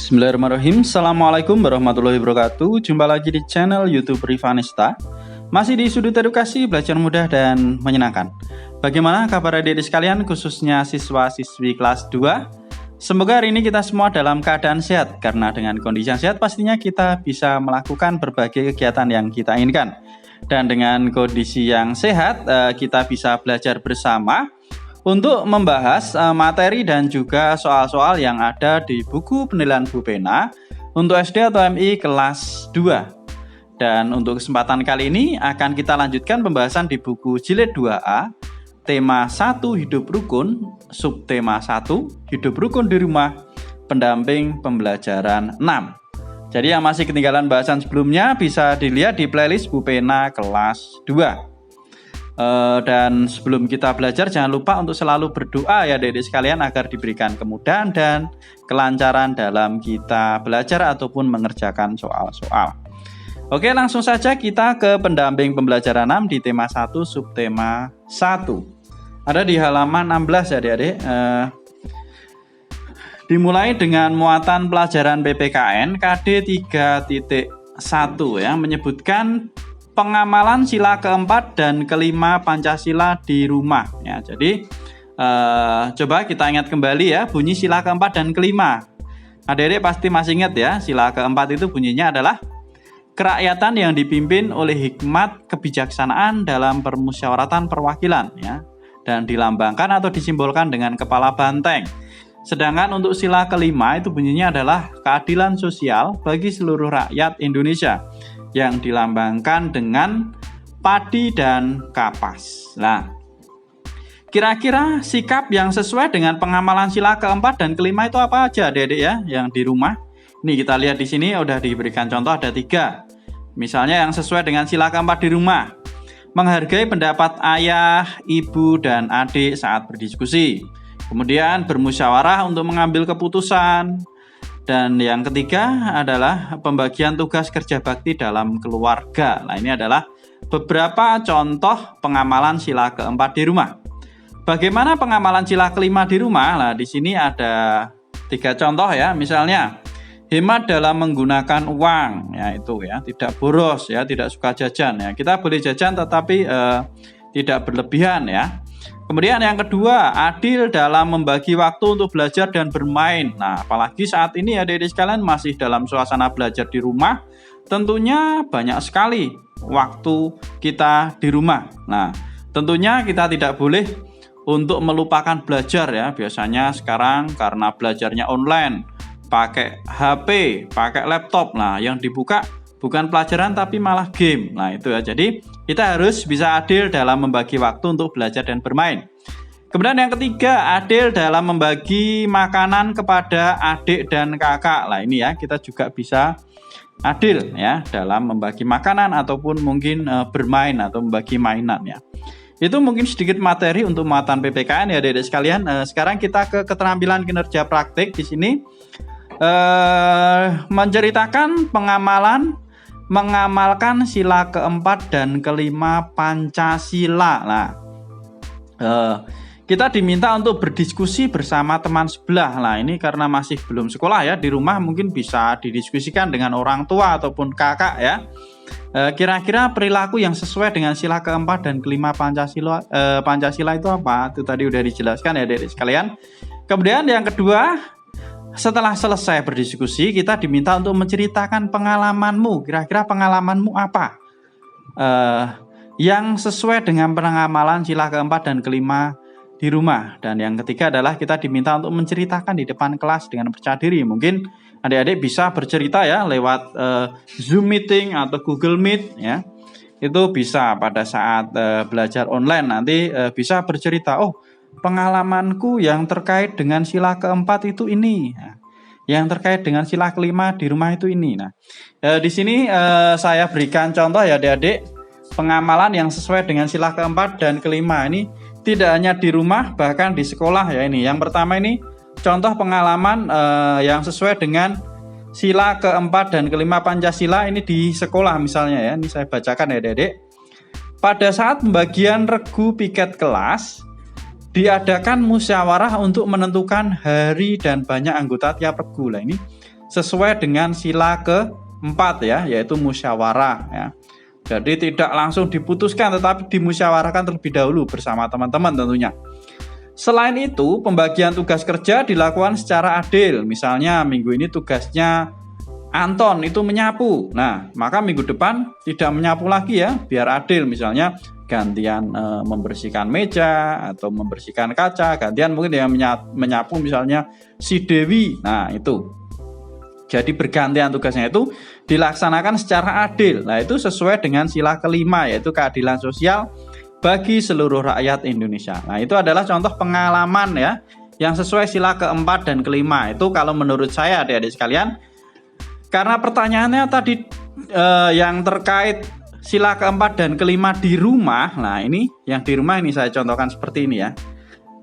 Bismillahirrahmanirrahim. Assalamualaikum warahmatullahi wabarakatuh. Jumpa lagi di channel YouTube Rivanista. Masih di sudut edukasi, belajar mudah dan menyenangkan. Bagaimana kabar adik-adik sekalian, khususnya siswa-siswi kelas 2? Semoga hari ini kita semua dalam keadaan sehat, karena dengan kondisi yang sehat pastinya kita bisa melakukan berbagai kegiatan yang kita inginkan. Dan dengan kondisi yang sehat, kita bisa belajar bersama untuk membahas materi dan juga soal-soal yang ada di buku penilaian Bu Pena untuk SD atau MI kelas 2. Dan untuk kesempatan kali ini akan kita lanjutkan pembahasan di buku jilid 2A, tema 1 hidup rukun, subtema 1 hidup rukun di rumah, pendamping pembelajaran 6. Jadi yang masih ketinggalan bahasan sebelumnya bisa dilihat di playlist Bu Pena kelas 2. Dan sebelum kita belajar, jangan lupa untuk selalu berdoa ya adik-adik sekalian agar diberikan kemudahan dan kelancaran dalam kita belajar ataupun mengerjakan soal-soal. Oke, langsung saja kita ke pendamping pembelajaran 6 di tema 1 subtema 1. Ada di halaman 16 ya adik-adik. Dimulai dengan muatan pelajaran PPKN KD 3.1 ya, menyebutkan pengamalan sila keempat dan kelima Pancasila di rumah ya. Jadi coba kita ingat kembali ya bunyi sila keempat dan kelima. Adik-adik pasti masih ingat ya, sila keempat itu bunyinya adalah kerakyatan yang dipimpin oleh hikmat kebijaksanaan dalam permusyawaratan perwakilan ya, dan dilambangkan atau disimbolkan dengan kepala banteng. Sedangkan untuk sila kelima itu bunyinya adalah keadilan sosial bagi seluruh rakyat Indonesia yang dilambangkan dengan padi dan kapas. Nah, kira-kira sikap yang sesuai dengan pengamalan sila keempat dan kelima itu apa aja adik-adik ya yang di rumah? Nih kita lihat di sini udah diberikan contoh ada 3. Misalnya yang sesuai dengan sila keempat di rumah, menghargai pendapat ayah, ibu, dan adik saat berdiskusi. Kemudian bermusyawarah untuk mengambil keputusan. Dan yang ketiga adalah pembagian tugas kerja bakti dalam keluarga. Nah, ini adalah beberapa contoh pengamalan sila keempat di rumah. Bagaimana pengamalan sila kelima di rumah? Nah, di sini ada 3 contoh ya. Misalnya, hemat dalam menggunakan uang, ya itu ya, tidak boros ya, tidak suka jajan ya. Kita boleh jajan tetapi tidak berlebihan ya. Kemudian yang kedua, adil dalam membagi waktu untuk belajar dan bermain. Nah, apalagi saat ini adik-adik sekalian masih dalam suasana belajar di rumah, tentunya banyak sekali waktu kita di rumah. Nah, tentunya kita tidak boleh untuk melupakan belajar ya. Biasanya sekarang karena belajarnya online, pakai HP, pakai laptop. Nah, yang dibuka bukan pelajaran tapi malah game. Nah, itu ya. Jadi, kita harus bisa adil dalam membagi waktu untuk belajar dan bermain. Kemudian yang ketiga, adil dalam membagi makanan kepada adik dan kakak. Nah, ini ya, kita juga bisa adil ya dalam membagi makanan ataupun mungkin bermain atau membagi mainan ya. Itu mungkin sedikit materi untuk muatan PPKN ya adik-adik sekalian. Sekarang kita ke keterampilan kinerja praktik di sini. Menceritakan mengamalkan sila keempat dan kelima Pancasila. Nah, kita diminta untuk berdiskusi bersama teman sebelah. Nah, ini karena masih belum sekolah ya, di rumah mungkin bisa didiskusikan dengan orang tua ataupun kakak ya. Kira-kira perilaku yang sesuai dengan sila keempat dan kelima Pancasila itu apa? Itu tadi udah dijelaskan ya adik-adik sekalian. Kemudian yang kedua, setelah selesai berdiskusi, kita diminta untuk menceritakan pengalamanmu. Kira-kira pengalamanmu apa? Yang sesuai dengan pengamalan sila keempat dan kelima di rumah. Dan yang ketiga adalah kita diminta untuk menceritakan di depan kelas dengan percaya diri. Mungkin adik-adik bisa bercerita ya lewat Zoom meeting atau Google Meet ya. Itu bisa pada saat belajar online nanti bisa bercerita, oh, pengalamanku yang terkait dengan sila keempat itu ini, yang terkait dengan sila kelima di rumah itu ini. Nah, di sini saya berikan contoh ya adik-adik, pengamalan yang sesuai dengan sila keempat dan kelima ini tidak hanya di rumah, bahkan di sekolah ya ini. Yang pertama ini contoh pengalaman yang sesuai dengan sila keempat dan kelima Pancasila ini di sekolah misalnya ya. Ini saya bacakan ya adik-adik. Pada saat pembagian regu piket kelas, diadakan musyawarah untuk menentukan hari dan banyak anggota tiap regu. Lah ini sesuai dengan sila keempat ya, yaitu musyawarah ya. Jadi tidak langsung diputuskan tetapi dimusyawarahkan terlebih dahulu bersama teman-teman tentunya. Selain itu, pembagian tugas kerja dilakukan secara adil. Misalnya minggu ini tugasnya Anton itu menyapu. Nah, maka minggu depan tidak menyapu lagi ya, biar adil. Misalnya gantian membersihkan meja atau membersihkan kaca, gantian mungkin yang menyapu misalnya si Dewi. Nah, itu. Jadi bergantian tugasnya itu dilaksanakan secara adil. Nah, itu sesuai dengan sila kelima, yaitu keadilan sosial bagi seluruh rakyat Indonesia. Nah, itu adalah contoh pengalaman ya, yang sesuai sila keempat dan kelima. Itu kalau menurut saya adik-adik sekalian. Karena pertanyaannya tadi yang terkait sila keempat dan kelima di rumah. Nah, ini yang di rumah ini saya contohkan seperti ini ya.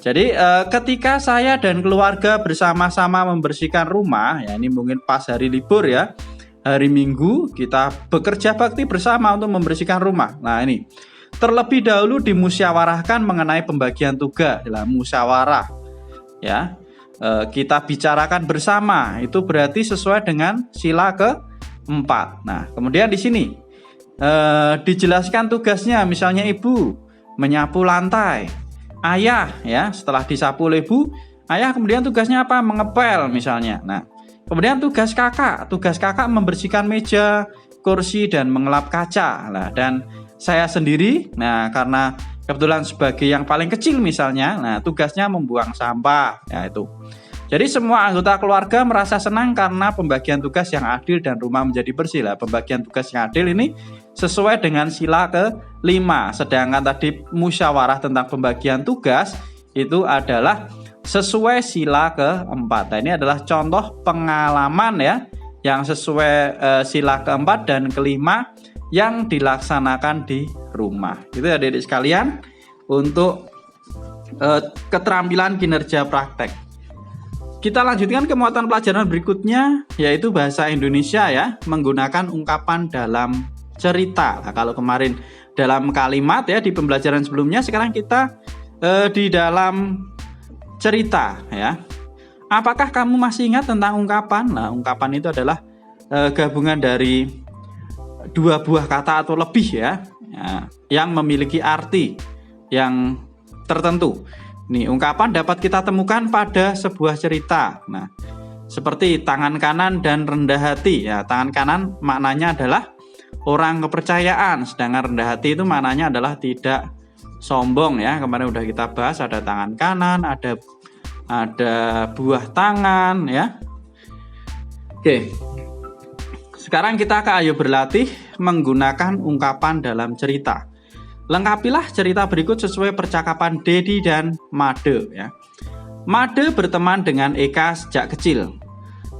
Jadi ketika saya dan keluarga bersama-sama membersihkan rumah, ya ini mungkin pas hari libur ya, hari Minggu kita bekerja bakti bersama untuk membersihkan rumah. Nah ini, terlebih dahulu dimusyawarahkan mengenai pembagian tugas dalam musyawarah, ya kita bicarakan bersama, itu berarti sesuai dengan sila keempat. Nah kemudian di sini dijelaskan tugasnya, misalnya ibu menyapu lantai. Ayah ya, setelah disapu oleh ibu, ayah kemudian tugasnya apa? Mengepel misalnya. Nah, kemudian tugas kakak membersihkan meja, kursi dan mengelap kaca. Nah, dan saya sendiri, nah karena kebetulan sebagai yang paling kecil misalnya, nah tugasnya membuang sampah. Ya itu. Jadi semua anggota keluarga merasa senang karena pembagian tugas yang adil dan rumah menjadi bersih. Lah, pembagian tugas yang adil ini sesuai dengan sila ke-5. Sedangkan tadi musyawarah tentang pembagian tugas itu adalah sesuai sila ke-4. Nah, ini adalah contoh pengalaman ya yang sesuai sila ke-4 dan ke-5 yang dilaksanakan di rumah. Itu ya adik-adik sekalian untuk keterampilan kinerja praktek. Kita lanjutkan ke muatan pelajaran berikutnya, yaitu bahasa Indonesia ya, menggunakan ungkapan dalam cerita. Nah, kalau kemarin dalam kalimat ya di pembelajaran sebelumnya, sekarang kita di dalam cerita ya. Apakah kamu masih ingat tentang ungkapan? Nah, ungkapan itu adalah gabungan dari dua buah kata atau lebih ya, yang memiliki arti yang tertentu. Nih, ungkapan dapat kita temukan pada sebuah cerita. Nah, seperti tangan kanan dan rendah hati. Ya, tangan kanan maknanya adalah orang kepercayaan, sedangkan rendah hati itu maknanya adalah tidak sombong ya. Kemarin udah kita bahas, ada tangan kanan, ada buah tangan ya. Oke. Sekarang kita ke ayo berlatih menggunakan ungkapan dalam cerita. Lengkapilah cerita berikut sesuai percakapan Dedi dan Made ya. Made berteman dengan Eka sejak kecil.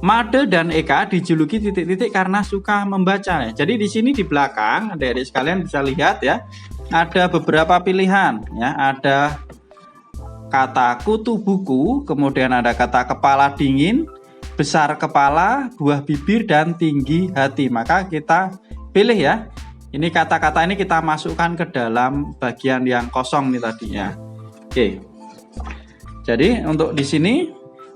Made dan Eka dijuluki titik-titik karena suka membaca ya. Jadi di sini di belakang adik-adik sekalian bisa lihat ya, ada beberapa pilihan ya, ada kata kutu buku, kemudian ada kata kepala dingin, besar kepala, buah bibir dan tinggi hati. Maka kita pilih ya. Ini kata-kata ini kita masukkan ke dalam bagian yang kosong nih tadinya. Oke. Jadi untuk di sini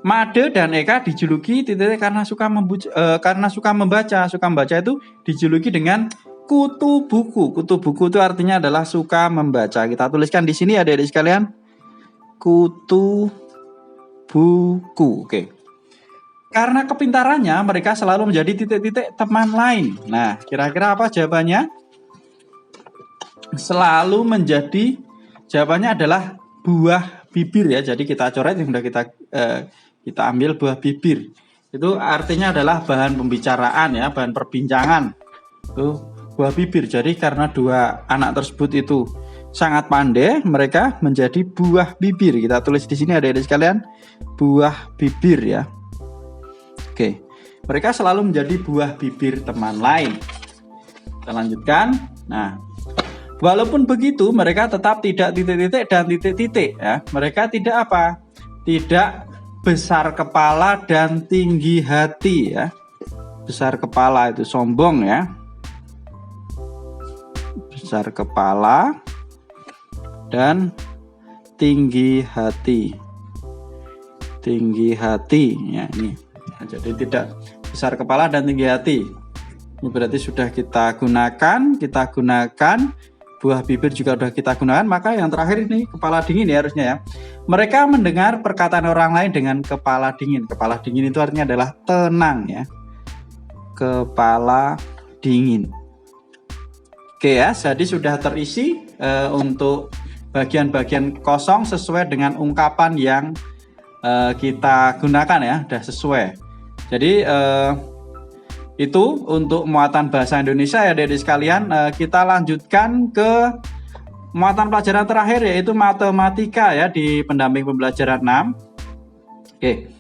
Made dan Eka dijuluki titik karena suka membaca. Suka membaca itu dijuluki dengan kutu buku. Kutu buku itu artinya adalah suka membaca. Kita tuliskan di sini adik-adik sekalian. Kutu buku. Oke. Karena kepintarannya mereka selalu menjadi titik-titik teman lain. Nah, kira-kira apa jawabannya? Selalu menjadi, jawabannya adalah buah bibir ya. Jadi kita coret yang sudah kita ambil buah bibir. Itu artinya adalah bahan pembicaraan ya, bahan perbincangan. Itu buah bibir. Jadi karena dua anak tersebut itu sangat pandai, mereka menjadi buah bibir. Kita tulis di sini adik-adik sekalian, buah bibir ya. Oke. Mereka selalu menjadi buah bibir teman lain. Kita lanjutkan. Nah, walaupun begitu, mereka tetap tidak titik-titik dan titik-titik ya. Mereka tidak apa? Tidak besar kepala dan tinggi hati ya. Besar kepala itu sombong ya. Besar kepala dan tinggi hati. Tinggi hati ya ini. Nah, jadi tidak besar kepala dan tinggi hati. Ini berarti sudah kita gunakan. Buah bibir juga sudah kita gunakan. Maka yang terakhir ini kepala dingin ya harusnya ya. Mereka mendengar perkataan orang lain dengan kepala dingin. Kepala dingin itu artinya adalah tenang ya. Kepala dingin. Oke ya, jadi sudah terisi untuk bagian-bagian kosong sesuai dengan ungkapan yang kita gunakan ya. Sudah sesuai. Jadi itu untuk muatan bahasa Indonesia ya adik-adik sekalian. Kita lanjutkan ke muatan pelajaran terakhir yaitu matematika ya di pendamping pembelajaran 6. Oke.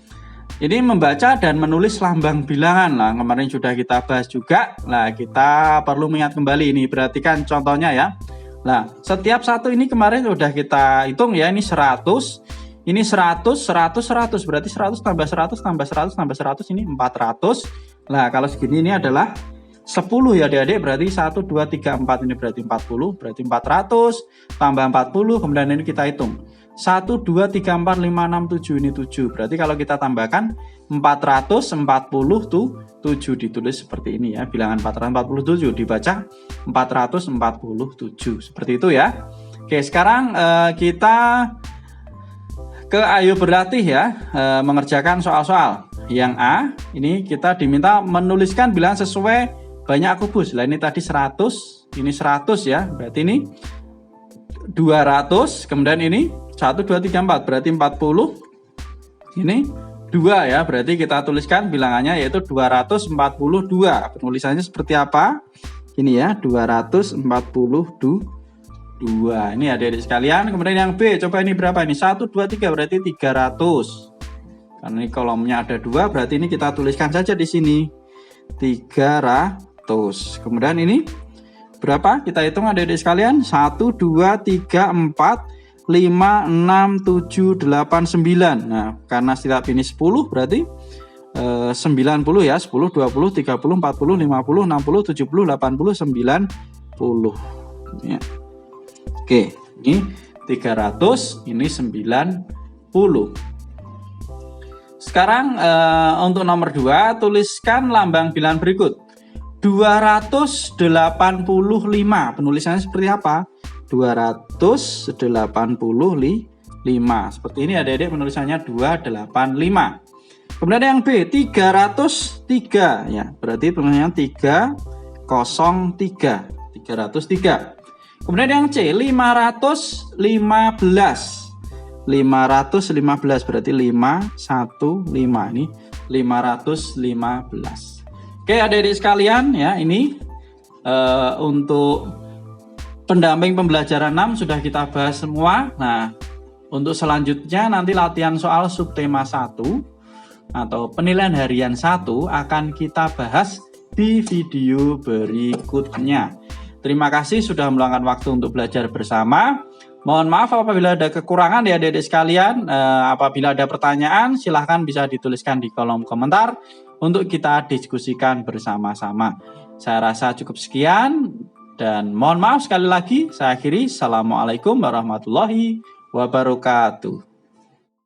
Ini membaca dan menulis lambang bilangan. Nah, kemarin sudah kita bahas juga. Nah, kita perlu mengingat kembali ini. Perhatikan contohnya ya. Nah, setiap satu ini kemarin sudah kita hitung ya. Ini 100. Ini 100, 100, 100. Berarti 100 tambah 100 tambah 100 tambah 100 ini 400. Nah, kalau segini ini adalah 10 ya adik-adik, berarti 1, 2, 3, 4 ini berarti 40, berarti 400 tambah 40, kemudian ini kita hitung. 1, 2, 3, 4, 5, 6, 7, ini 7. Berarti kalau kita tambahkan 440 tuh 7 ditulis seperti ini ya. Bilangan 447 dibaca 447. Seperti itu ya. Oke, sekarang kita ke ayo berlatih ya, mengerjakan soal-soal. Yang A, ini kita diminta menuliskan bilangan sesuai banyak kubus. Lah ini tadi 100, ini 100 ya. Berarti ini 200, kemudian ini 1, 2, 3, 4, berarti 40. Ini 2 ya, berarti kita tuliskan bilangannya yaitu 242. Penulisannya seperti apa? Ini ya, 242. Ini adik-adik sekalian. Kemudian yang B, coba ini berapa ini? 1, 2, 3 berarti 300. Karena ini kolomnya ada 2, berarti ini kita tuliskan saja di sini 300. Kemudian ini berapa? Kita hitung adik-adik sekalian. 1, 2, 3, 4, 5, 6, 7, 8, 9. Nah, karena setiap ini 10 berarti 90 ya. 10, 20, 30, 40, 50, 60, 70, 80, 90 ya. Oke, ini 300, ini 90. Sekarang untuk nomor 2, tuliskan lambang bilangan berikut. 285. Penulisannya seperti apa? 285. Seperti ini adik-adik, penulisannya 285. Kemudian yang B, 303 ya. Berarti penulisannya 303. 303. Kemudian yang C, 515. 515 berarti 515, ini 515. Oke adik-adik sekalian ya, ini untuk pendamping pembelajaran 6 sudah kita bahas semua. Nah, untuk selanjutnya nanti latihan soal subtema 1 atau penilaian harian 1 akan kita bahas di video berikutnya. Terima kasih sudah meluangkan waktu untuk belajar bersama. Mohon maaf apabila ada kekurangan ya adik-adik sekalian. Apabila ada pertanyaan silahkan bisa dituliskan di kolom komentar untuk kita diskusikan bersama-sama. Saya rasa cukup sekian dan mohon maaf sekali lagi. Saya akhiri. Assalamualaikum warahmatullahi wabarakatuh.